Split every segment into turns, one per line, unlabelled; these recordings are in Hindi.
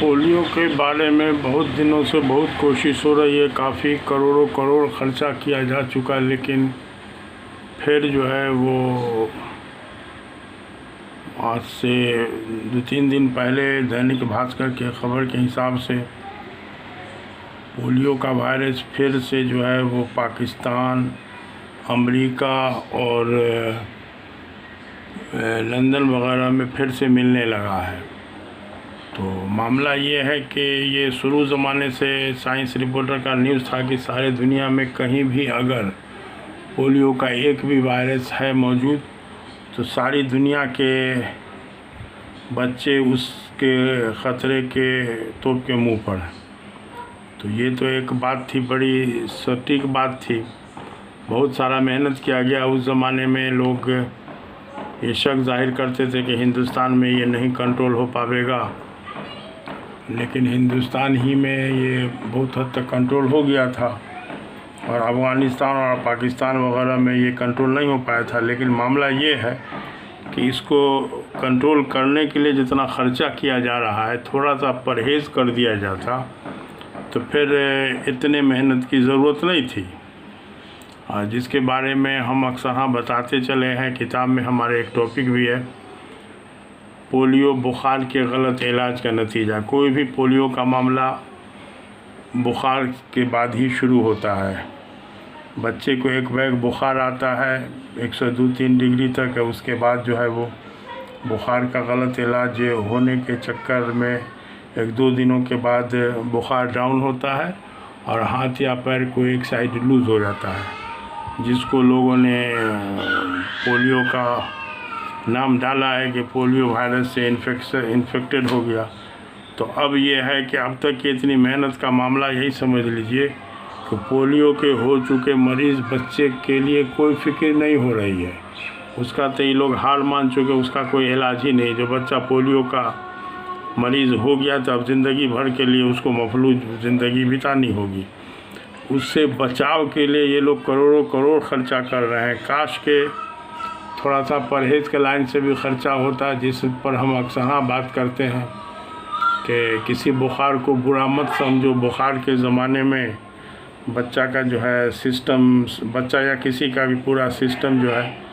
पोलियो के बारे में बहुत दिनों से बहुत कोशिश हो रही है, काफ़ी करोड़ों करोड़ खर्चा किया जा चुका है, लेकिन फिर जो है वो आज से 2-3 दिन पहले दैनिक भास्कर के खबर के हिसाब से पोलियो का वायरस फिर से जो है वो पाकिस्तान, अमेरिका और लंदन वगैरह में फिर से मिलने लगा है। तो मामला ये है कि ये शुरू ज़माने से साइंस रिपोर्टर का न्यूज़ था कि सारे दुनिया में कहीं भी अगर पोलियो का एक भी वायरस है मौजूद तो सारी दुनिया के बच्चे उसके ख़तरे के तोप के मुंह पर हैं। तो ये तो एक बात थी, बड़ी सटीक बात थी। बहुत सारा मेहनत किया गया। उस ज़माने में लोग ये शक जाहिर करते थे कि हिंदुस्तान में ये नहीं कंट्रोल हो पाएगा, लेकिन हिंदुस्तान ही में ये बहुत हद तक कंट्रोल हो गया था और अफ़गानिस्तान और पाकिस्तान वगैरह में ये कंट्रोल नहीं हो पाया था। लेकिन मामला ये है कि इसको कंट्रोल करने के लिए जितना ख़र्चा किया जा रहा है, थोड़ा सा परहेज़ कर दिया जाता तो फिर इतने मेहनत की ज़रूरत नहीं थी, जिसके बारे में हम अक्सर बताते चले हैं। किताब में हमारे एक टॉपिक भी है, पोलियो बुखार के गलत इलाज का नतीजा। कोई भी पोलियो का मामला बुखार के बाद ही शुरू होता है। बच्चे को एक बैग बुखार आता है 102-103 डिग्री तक है, उसके बाद जो है वो बुखार का गलत इलाज होने के चक्कर में 1-2 दिनों के बाद बुखार डाउन होता है और हाथ या पैर को एक साइड लूज़ हो जाता है, जिसको लोगों ने पोलियो का नाम डाला है कि पोलियो वायरस से इन्फेक्टेड हो गया। तो अब ये है कि अब तक की इतनी मेहनत का मामला यही समझ लीजिए कि पोलियो के हो चुके मरीज़ बच्चे के लिए कोई फिक्र नहीं हो रही है। उसका तो ये लोग हार मान चुके, उसका कोई इलाज ही नहीं। जो बच्चा पोलियो का मरीज़ हो गया तो अब ज़िंदगी भर के लिए उसको मफलूज ज़िंदगी बितानी होगी। उससे बचाव के लिए ये लोग करोड़ों करोड़ खर्चा कर रहे हैं। काश के थोड़ा सा परहेज़ के लाइन से भी ख़र्चा होता, जिस पर हम अक्सर बात करते हैं कि किसी बुखार को बुरा मत समझो। बुखार के ज़माने में बच्चा का जो है सिस्टम, बच्चा या किसी का भी पूरा सिस्टम जो है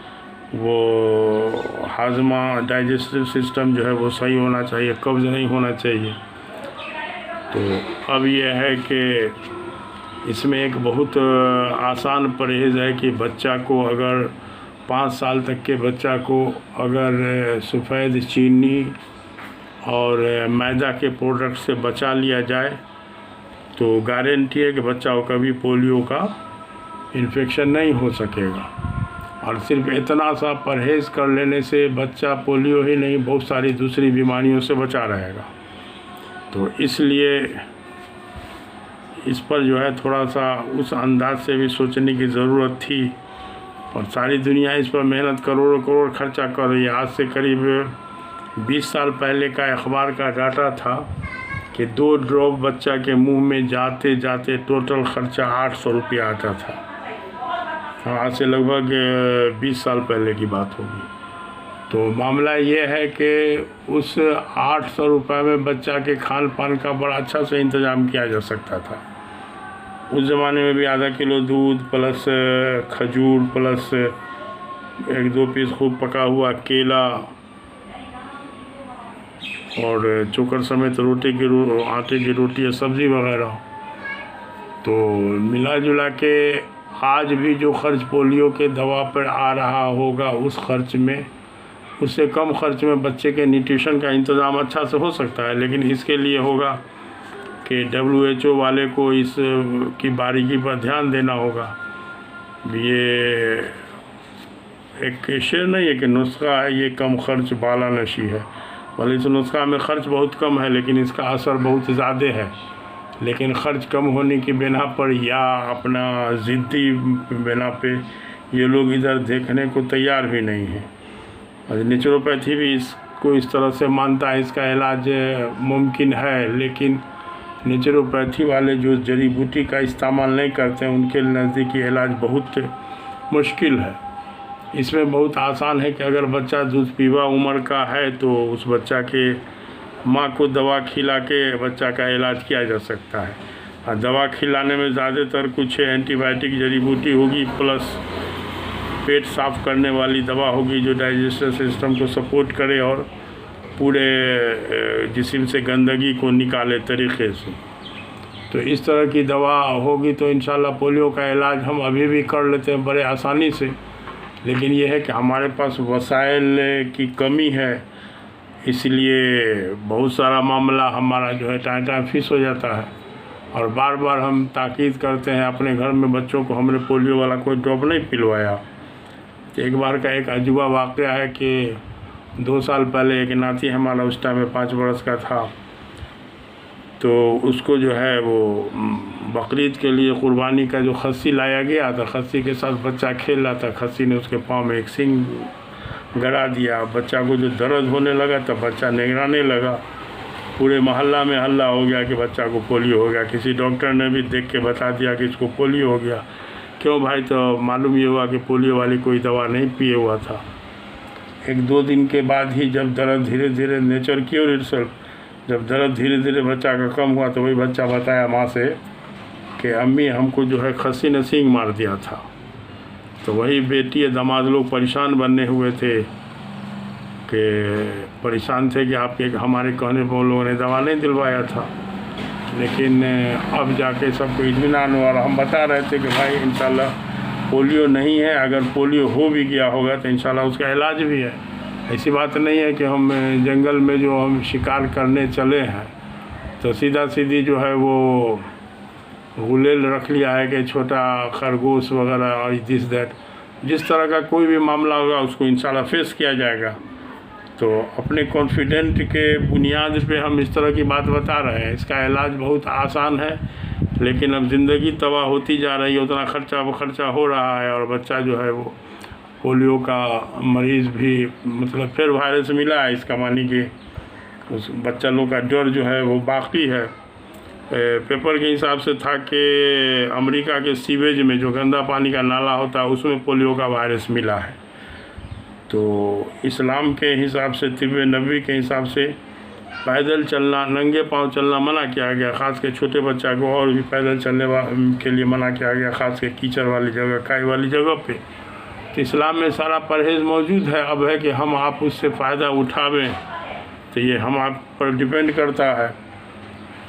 वो हाजमा, डाइजेस्टिव सिस्टम जो है वो सही होना चाहिए, कब्ज़ नहीं होना चाहिए। तो अब ये है कि इसमें एक बहुत आसान परहेज़ है कि बच्चा को अगर 5 साल तक के बच्चा को अगर सफ़ेद चीनी और मैदा के प्रोडक्ट से बचा लिया जाए तो गारंटी है कि बच्चा को कभी पोलियो का इन्फेक्शन नहीं हो सकेगा। और सिर्फ इतना सा परहेज़ कर लेने से बच्चा पोलियो ही नहीं, बहुत सारी दूसरी बीमारियों से बचा रहेगा। तो इसलिए इस पर जो है थोड़ा सा उस अंदाज से भी सोचने की ज़रूरत थी। और सारी दुनिया इस पर मेहनत करोड़ों करोड़ खर्चा कर रही है। आज से करीब 20 साल पहले का अखबार का डाटा था कि 2 ड्रॉप बच्चा के मुंह में जाते जाते टोटल ख़र्चा 800 रुपया आता था। आज से लगभग 20 साल पहले की बात होगी। तो मामला ये है कि उस 800 रुपये में बच्चा के खान पान का बड़ा अच्छा से इंतज़ाम किया जा सकता था। उस ज़माने में भी आधा किलो दूध प्लस खजूर प्लस 1-2 पीस खूब पका हुआ केला और चोकर समेत आटे की रोटी या सब्ज़ी वगैरह। तो मिला जुला के आज भी जो खर्च पोलियो के दवा पर आ रहा होगा उस खर्च में, उससे कम खर्च में बच्चे के न्यूट्रिशन का इंतज़ाम अच्छा से हो सकता है। लेकिन इसके लिए होगा कि WHO वाले को इस की बारीकी पर ध्यान देना होगा। ये एक शेर नहीं है कि नुस्खा है ये कम खर्च बाला नशी है। भले इस नुस्खा में ख़र्च बहुत कम है लेकिन इसका असर बहुत ज़्यादा है। लेकिन ख़र्च कम होने की बिना पर या अपना ज़िद्दी बिना पे ये लोग इधर देखने को तैयार भी नहीं हैं। और नेचुरोपैथी भी इसको इस तरह से मानता है इसका इलाज मुमकिन है, लेकिन नेचुरोपैथी वाले जो जड़ी बूटी का इस्तेमाल नहीं करते हैं उनके नज़दीकी इलाज बहुत मुश्किल है। इसमें बहुत आसान है कि अगर बच्चा दूध पीवा उम्र का है तो उस बच्चा के माँ को दवा खिला के बच्चा का इलाज किया जा सकता है। और दवा खिलाने में ज़्यादातर कुछ एंटीबायोटिक जड़ी बूटी होगी, प्लस पेट साफ़ करने वाली दवा होगी जो डाइजेस्टिव सिस्टम को सपोर्ट करे और पूरे जिस्म से गंदगी को निकाले तरीक़े से। तो इस तरह की दवा होगी तो इंशाल्लाह पोलियो का इलाज हम अभी भी कर लेते हैं बड़े आसानी से। लेकिन यह है कि हमारे पास वसाइल की कमी है, इसलिए बहुत सारा मामला हमारा जो है टाइम फिस हो जाता है। और बार बार हम ताकीद करते हैं अपने घर में बच्चों को, हमने पोलियो वाला कोई ड्रॉप नहीं पिलवाया। एक बार का एक अजूबा वाक़या है कि 2 साल पहले एक नाती हमारा उस टाइम में 5 बरस का था, तो उसको जो है वो बकरीद के लिए क़ुरबानी का जो खस्सी लाया गया था, खस्सी के साथ बच्चा खेल रहा था, खस्सी ने उसके पाँव में एक सींग गड़ा दिया। बच्चा को जो दर्द होने लगा तब बच्चा निगराने लगा, पूरे मोहल्ला में हल्ला हो गया कि बच्चा को पोलियो हो गया। किसी डॉक्टर ने भी देख के बता दिया कि इसको पोलियो हो गया। क्यों भाई? तो मालूम ये हुआ कि पोलियो वाली कोई दवा नहीं पिए हुआ था। 1-2 दिन के बाद ही जब दर्द धीरे धीरे नेचर क्योर इटसेल्फ, जब दर्द धीरे धीरे बच्चा का कम हुआ तो वही बच्चा बताया माँ से कि अम्मी हमको जो है खस्सी ने सींग मार दिया था। तो वही बेटी दामाद लोग परेशान बनने हुए थे कि परेशान थे कि आपके हमारे कहने पर उन लोगों ने दवा नहीं दिलवाया था। लेकिन अब जाके सबको इत्मीनान हुआ और हम बता रहे थे कि भाई इंशाल्लाह पोलियो नहीं है, अगर पोलियो हो भी गया होगा तो इंशाल्लाह उसका इलाज भी है। ऐसी बात नहीं है कि हम जंगल में जो हम शिकार करने चले हैं तो सीधा सीधी जो है वो गुलेल रख लिया है कि छोटा खरगोश वगैरह और दिस दैट। जिस तरह का कोई भी मामला होगा उसको इंशाल्लाह फेस किया जाएगा। तो अपने कॉन्फिडेंट के बुनियाद पे हम इस तरह की बात बता रहे हैं। इसका इलाज बहुत आसान है, लेकिन अब ज़िंदगी तबाह होती जा रही है, उतना खर्चा हो रहा है और बच्चा जो है वो पोलियो का मरीज़ भी मतलब फिर वायरस मिला है इसका, मानी कि उस बच्चा लोग का डर जो है वो बाकी है। पेपर के हिसाब से था कि अमेरिका के सीवेज में जो गंदा पानी का नाला होता है उसमें पोलियो का वायरस मिला है। तो इस्लाम के हिसाब से, तिब्बे नबी के हिसाब से पैदल चलना, नंगे पाँव चलना मना किया गया, ख़ास के छोटे बच्चा को और भी पैदल चलने के लिए मना किया गया, ख़ास के कीचड़ वाली जगह, काई वाली जगह पे। तो इस्लाम में सारा परहेज़ मौजूद है। अब है कि हम आप उससे फ़ायदा उठावें तो ये हम आप पर डिपेंड करता है।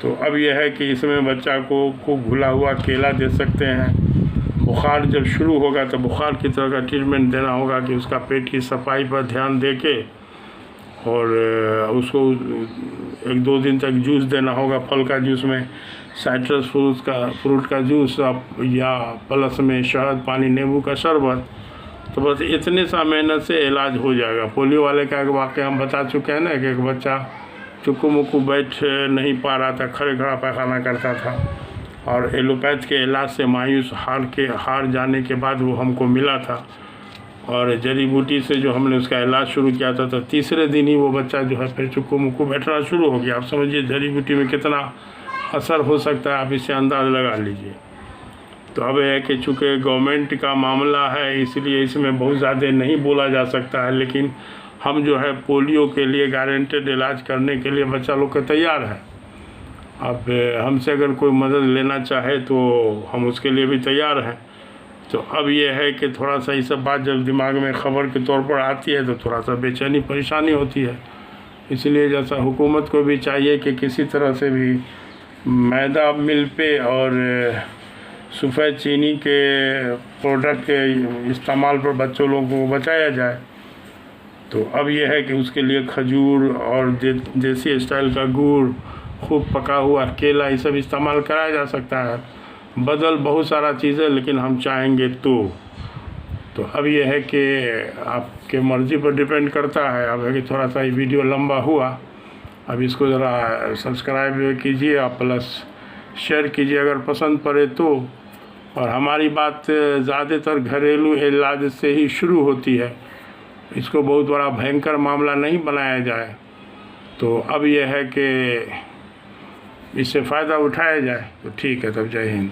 तो अब यह है कि इसमें बच्चा को खूब घुला हुआ केला दे सकते हैं। बुखार जब शुरू होगा तो बुखार की तरह का ट्रीटमेंट देना होगा कि उसका पेट की सफाई पर ध्यान दे के और उसको 1-2 दिन तक जूस देना होगा, फल का जूस में साइट्रस फ्रूट का जूस या प्लस में शहद, पानी, नींबू का शरबत। तो बस इतने सा मेहनत से इलाज हो जाएगा। पोलियो वाले का एक वाक़या हम बता चुके हैं ना कि एक बच्चा चुक्कू मुक्कू बैठ नहीं पा रहा था, खड़े खड़ा पैखाना करता था और एलोपैथ के इलाज से मायूस हार जाने के बाद वो हमको मिला था और जड़ी बूटी से जो हमने उसका इलाज शुरू किया था तो तीसरे दिन ही वो बच्चा जो है फिर चुक्कू मुक्कू बैठना शुरू हो गया। आप समझिए जड़ी बूटी में कितना असर हो सकता है, आप इससे अंदाज़ लगा लीजिए। तो अब है कि चूँकि गवर्नमेंट का मामला है इसलिए इसमें बहुत ज़्यादा नहीं बोला जा सकता है, लेकिन हम जो है पोलियो के लिए गारंटेड इलाज करने के लिए बच्चा लोग के तैयार है। अब हमसे अगर कोई मदद लेना चाहे तो हम उसके लिए भी तैयार हैं। तो अब ये है कि थोड़ा सा ये सब बात जब दिमाग में ख़बर के तौर पर आती है तो थोड़ा सा बेचैनी परेशानी होती है। इसलिए जैसा हुकूमत को भी चाहिए कि किसी तरह से भी मैदा मिल पे और सफ़ेद चीनी के प्रोडक्ट के इस्तेमाल पर बच्चों लोगों को बचाया जाए। तो अब यह है कि उसके लिए खजूर और देसी स्टाइल का गुड़, खूब पका हुआ केला, ये सब इस्तेमाल कराया जा सकता है। बदल बहुत सारा चीज़ें, लेकिन हम चाहेंगे तो अब यह है कि आपके मर्ज़ी पर डिपेंड करता है। अब है कि थोड़ा सा ये वीडियो लंबा हुआ, अब इसको ज़रा सब्सक्राइब कीजिए और प्लस शेयर कीजिए अगर पसंद पड़े तो। और हमारी बात ज़्यादातर घरेलू इलाज से ही शुरू होती है, इसको बहुत बड़ा भयंकर मामला नहीं बनाया जाए। तो अब यह है कि इससे फ़ायदा उठाया जाए। तो ठीक है, तब जय हिंद।